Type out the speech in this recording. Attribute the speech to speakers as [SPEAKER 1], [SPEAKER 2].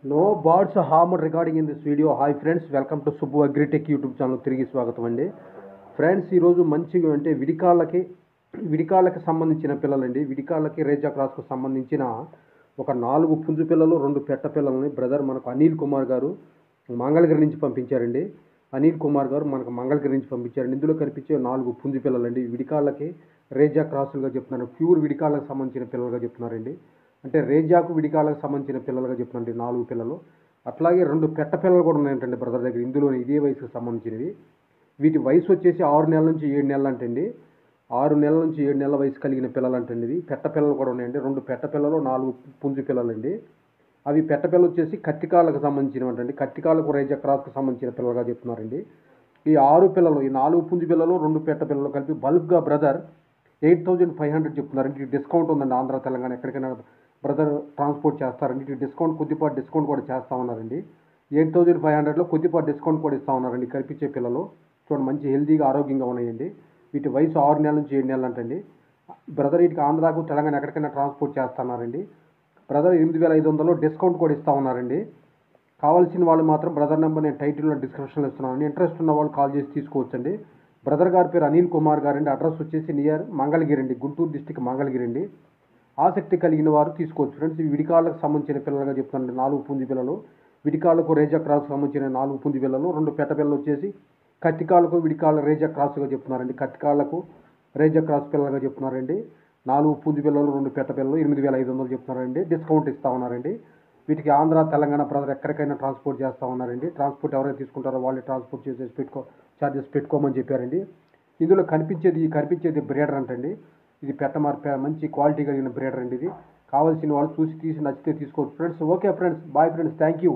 [SPEAKER 1] No birds harmed regarding in this video. Hi friends, welcome to Subbu Agritech YouTube channel తిరిగి స్వాగతం అండి. Friends ఈరోజు మంచిగా అంటే విడికాళ్ళకి సంబంధించిన పిల్లలండి. విడికాళ్ళకి రేజా క్రాస్కు సంబంధించిన ఒక 4 పుంజు పిల్లలు 2 పెట్ట పిల్లలని బ్రదర్ మనకు అనిల్ కుమార్ గారు మంగళగిరి నుంచి పంపించారండి. అనిల్ కుమార్ గారు మనకు మంగళగిరి నుంచి పంపించారండి. ఇందులో కనిపించే 4 పుంజు పిల్లలండి. విడికాళ్ళకి రేజా క్రాసులుగా చెప్తున్నారు. ప్యూర్ విడికాళ్ళకి సంబంధించిన పిల్లలుగా చెప్తున్నారండి. అంటే రేజాకు విడికాళ్ళకు సంబంధించిన పిల్లలుగా చెప్తున్నాండి 4 పిల్లలు. అట్లాగే 2 పెట్ట పిల్లలు కూడా ఉన్నాయంటండి బ్రదర్ దగ్గర. ఇందులో ఇదే వయసుకు సంబంధించినవి. వీటి వయసు వచ్చేసి 6 నెలల నుంచి 7 నెలలు అంటండి. 6 నెలల నుంచి 7 నెలల వయసు కలిగిన పిల్లలు అంటండి. ఇవి పెట్ట పిల్లలు కూడా ఉన్నాయండి. 2 పెట్ట పిల్లలు 4 పుంజు పిల్లలండి. అవి పెట్ట పిల్లలు వచ్చేసి కత్తికాళ్ళకు సంబంధించినవి అంటండి. కత్తికాళ్ళకు రేజా క్రాస్కు సంబంధించిన పిల్లలుగా చెప్తున్నారండి. ఈ 6 పిల్లలు, ఈ 4 పుంజు పిల్లలు 2 పెట్ట పిల్లలు కలిపి బల్క్గా బ్రదర్ 8,500 చెప్తున్నారండి. డిస్కౌంట్ ఉందండి. ఆంధ్ర తెలంగాణ ఎక్కడికైనా బ్రదర్ ట్రాన్స్పోర్ట్ చేస్తారండి. ఇటు డిస్కౌంట్ కొద్దిపాటి డిస్కౌంట్ కూడా చేస్తూ ఉన్నారండి. 8,500లో కొద్దిపాటి డిస్కౌంట్ కూడా ఇస్తూ ఉన్నారండి. కనిపించే పిల్లలు చూడండి, మంచి హెల్తీగా ఆరోగ్యంగా ఉన్నాయండి. వీటి వయసు 6 నెలల నుంచి 7 నెలలు అంటండి. బ్రదర్ వీటికి ఆంధ్రాకు తెలంగాణ ఎక్కడికైనా ట్రాన్స్పోర్ట్ చేస్తున్నారండి. బ్రదర్ 8,500లో డిస్కౌంట్ కూడా ఇస్తూ ఉన్నారండి. కావాల్సిన వాళ్ళు మాత్రం బ్రదర్ నెంబర్ నేను టైటిల్లో డిస్క్రిప్షన్లో ఇస్తున్నాను. ఇంట్రెస్ట్ ఉన్న వాళ్ళు కాల్ చేసి తీసుకోవచ్చండి. బ్రదర్ గారి పేరు అనిల్ కుమార్ గారండి. అడ్రస్ వచ్చేసి నియర్ మంగళగిరి అండి, గుంటూరు డిస్టిక్ మంగళగిరి అండి. ఆసక్తి కలిగిన వారు తీసుకోవచ్చు ఫ్రెండ్స్. ఇవి విడికాళ్ళకు సంబంధించిన పిల్లలుగా చెప్తానండి. 4 పుంజు పిల్లలు, విడికాళ్ళకు రేజా క్రాస్కు సంబంధించిన 4 పుంజు పిల్లలు, 2 పెట్ట పిల్లలు వచ్చేసి కత్తికాళ్ళకు విడికాళ్ళ రేజా క్రాస్గా చెప్తున్నారండి. కత్తికాళ్ళకు రేజా క్రాస్ పిల్లలుగా చెప్తున్నారండి. 4 పుంజు పిల్లలు 2 పెట్ట పిల్లలు 8,500 చెప్తున్నారండి. డిస్కౌంట్ ఇస్తూ ఉన్నారండి. వీటికి ఆంధ్ర తెలంగాణ బ్రదర్ ఎక్కడికైనా ట్రాన్స్పోర్ట్ చేస్తూ ఉన్నారండి. ట్రాన్స్పోర్ట్ ఎవరైతే తీసుకుంటారో వాళ్ళే ట్రాన్స్పోర్ట్ చేసేసి ఛార్జెస్ పెట్టుకోమని చెప్పారండి. ఇందులో కనిపించేది బ్రీడర్ అంటండి. ఇది మంచి క్వాలిటీ కలిగిన బ్రీడర్ అండి. ఇది కావాల్సిన వాళ్ళు చూసి తీసి నచ్చితే తీసుకోవచ్చు friends. Okay friends, bye friends, thank you.